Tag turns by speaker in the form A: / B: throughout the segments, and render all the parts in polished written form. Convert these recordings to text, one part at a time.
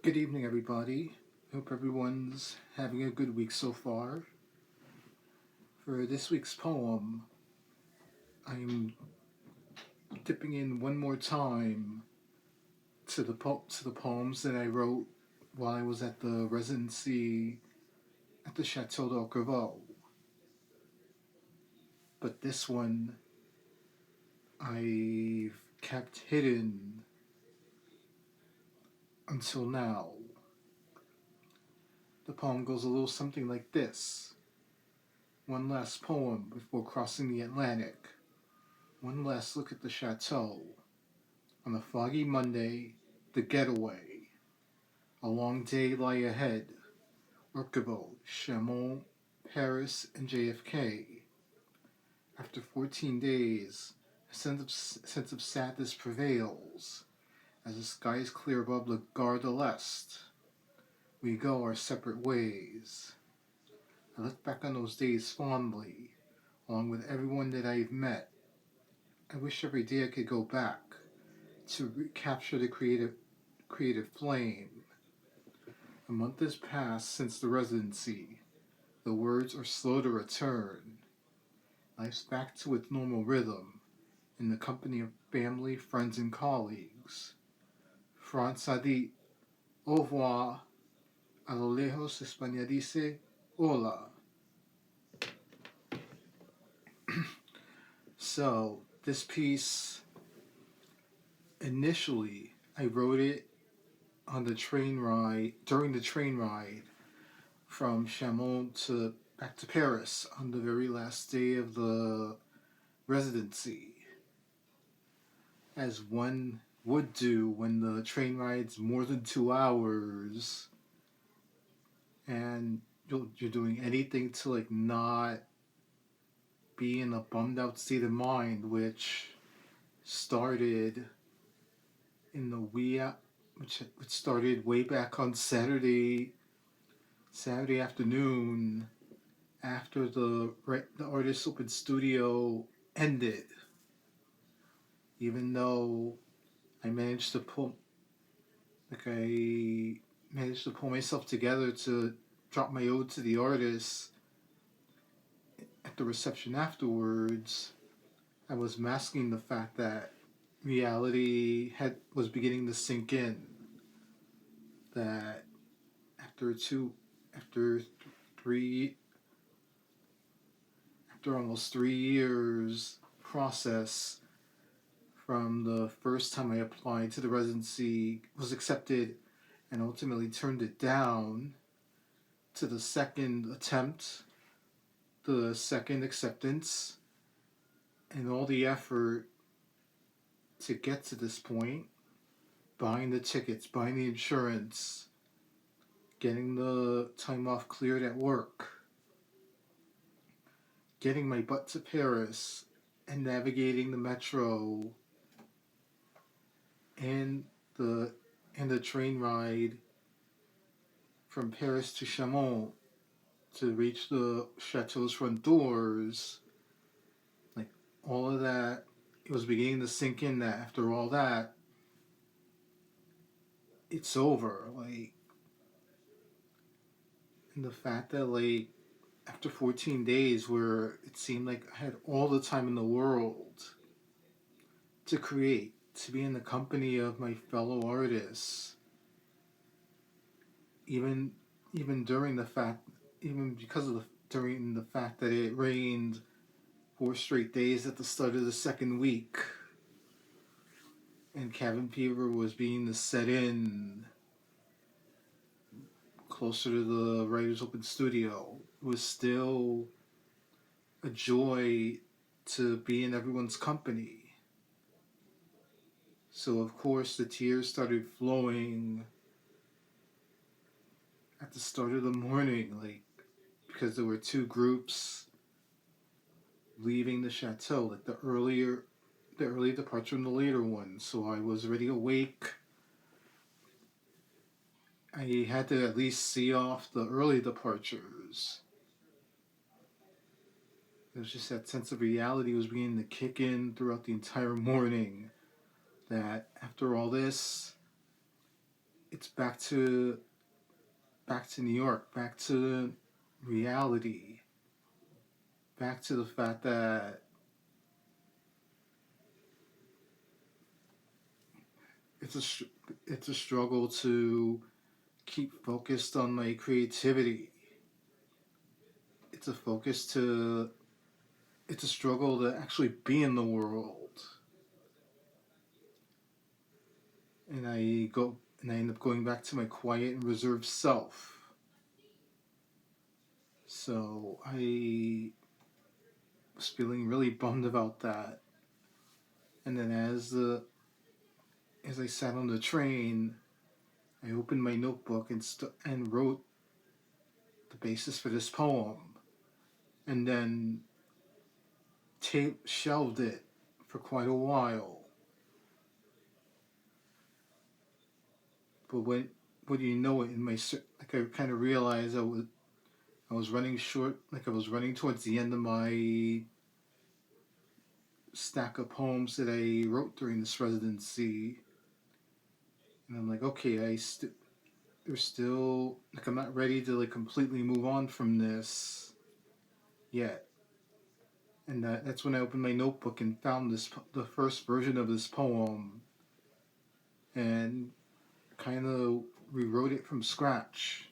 A: Good evening, everybody. Hope everyone's having a good week so far. For this week's poem, I'm dipping in one more time to the poems that I wrote while I was at the residency at the Chateau de Orquevaux. But this one I've kept hidden until now. The poem goes a little something like this. One last poem before crossing the Atlantic. One last look at the chateau. On a foggy Monday, the getaway. A long day lie ahead. Orquevaux, Chaumont, Paris, and JFK. After 14 days, a sense of sadness prevails as the skies clear above the Gare de l'Est. We go our separate ways. I look back on those days fondly, along with everyone that I've met. I wish every day I could go back to recapture the creative flame. A month has passed since the residency. The words are slow to return. Life's back to its normal rhythm, in the company of family, friends, and colleagues. France a dit au revoir, a lo lejos España dice hola. So, this piece, initially, I wrote it during the train ride from Chaumont to back to Paris on the very last day of the residency, as one would do when the train ride's more than 2 hours and you're doing anything to not be in a bummed out state of mind, which started in the which started way back on Saturday afternoon after the artist's open studio ended. Even though I managed to pull myself together to drop my ode to the artist at the reception afterwards, I was masking the fact that reality was beginning to sink in. That after three after almost 3 years process from the first time I applied to the residency, was accepted, and ultimately turned it down, to the second attempt, the second acceptance, and all the effort to get to this point, buying the tickets, buying the insurance, getting the time off cleared at work, getting my butt to Paris, and navigating the metro and the train ride from Paris to Chaumont to reach the chateau's front doors. All of that, it was beginning to sink in that after all that, it's over. And the fact that after 14 days where it seemed like I had all the time in the world to create, to be in the company of my fellow artists, even during the fact, even because of during the fact that it rained 4 straight days at the start of the second week, and cabin fever was beginning to set in closer to the writer's open studio. It was still a joy to be in everyone's company. So of course the tears started flowing at the start of the morning, because there were two groups leaving the chateau, the early departure and the later one. So I was already awake. I had to at least see off the early departures. It was just that sense of reality was beginning to kick in throughout the entire morning, that after all this, it's back to New York, back to reality, back to the fact that it's a it's a struggle to keep focused on my creativity. It's a focus to it's a struggle to actually be in the world. And I end up going back to my quiet and reserved self. So I was feeling really bummed about that. And then as I sat on the train, I opened my notebook and wrote the basis for this poem, and then shelved it for quite a while. But when you know it, like I kind of realized I was running short, like I was running towards the end of my stack of poems that I wrote during this residency, and I'm like, okay, there's still like I'm not ready to like completely move on from this yet. And that's when I opened my notebook and found the first version of this poem, and kind of rewrote it from scratch.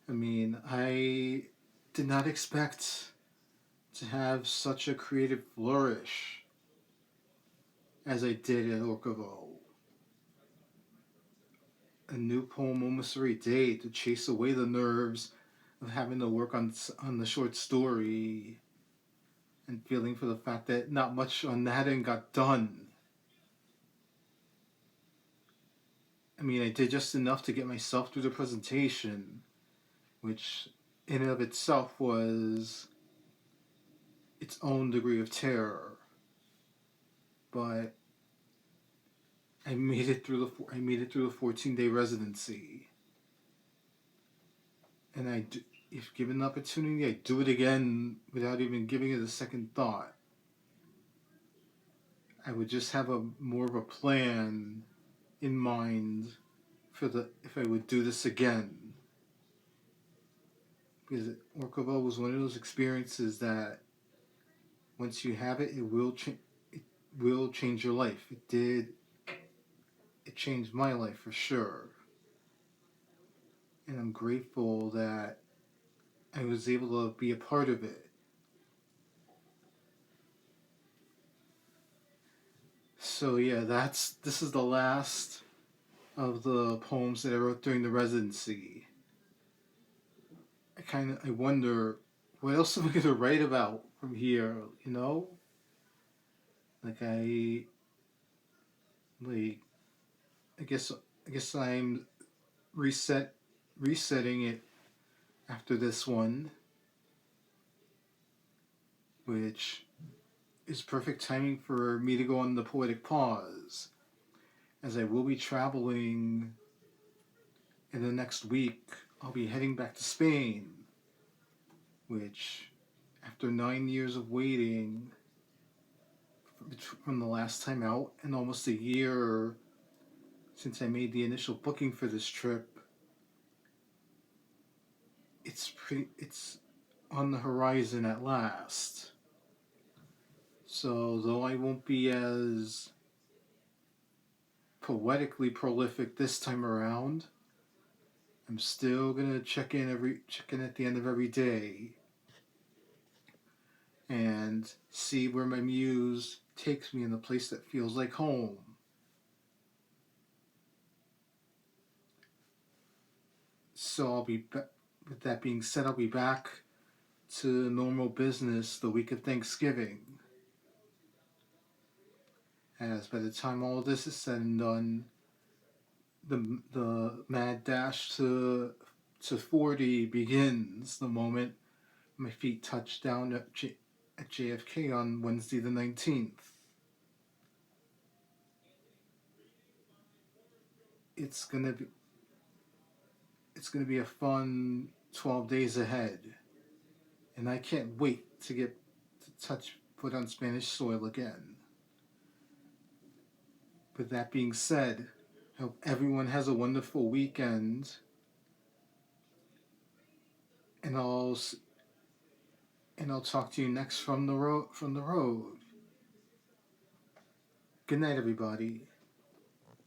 A: I mean, I did not expect to have such a creative flourish as I did at Orquevaux. A new poem almost every day to chase away the nerves of having to work on the short story, and feeling for the fact that not much on that end got done. I mean, I did just enough to get myself through the presentation, which in and of itself was its own degree of terror. But I made it through the 14-day residency, and if given the opportunity, I'd do it again without even giving it a second thought. I would just have a more of a plan in mind if I would do this again, because Orquevaux was one of those experiences that once you have it, it will change your life. It did. It changed my life for sure, and I'm grateful that I was able to be a part of it. So yeah, this is the last of the poems that I wrote during the residency. I wonder what else am I gonna write about from here, you know? Like like I guess I'm resetting it after this one, which is perfect timing for me to go on the poetic pause, as I will be traveling in the next week. I'll be heading back to Spain, which, after 9 years of waiting from the last time out and almost a year since I made the initial booking for this trip, it's on the horizon at last. So though I won't be as poetically prolific this time around, I'm still gonna check in at the end of every day and see where my muse takes me in a place that feels like home. So with that being said, I'll be back to normal business the week of Thanksgiving. As by the time all this is said and done, the mad dash to 40 begins the moment my feet touch down at JFK on Wednesday the 19th. It's gonna be it's gonna be a fun 12 days ahead, and I can't wait to touch foot on Spanish soil again. With that being said, I hope everyone has a wonderful weekend, and I'll talk to you next from the road. Good night, everybody.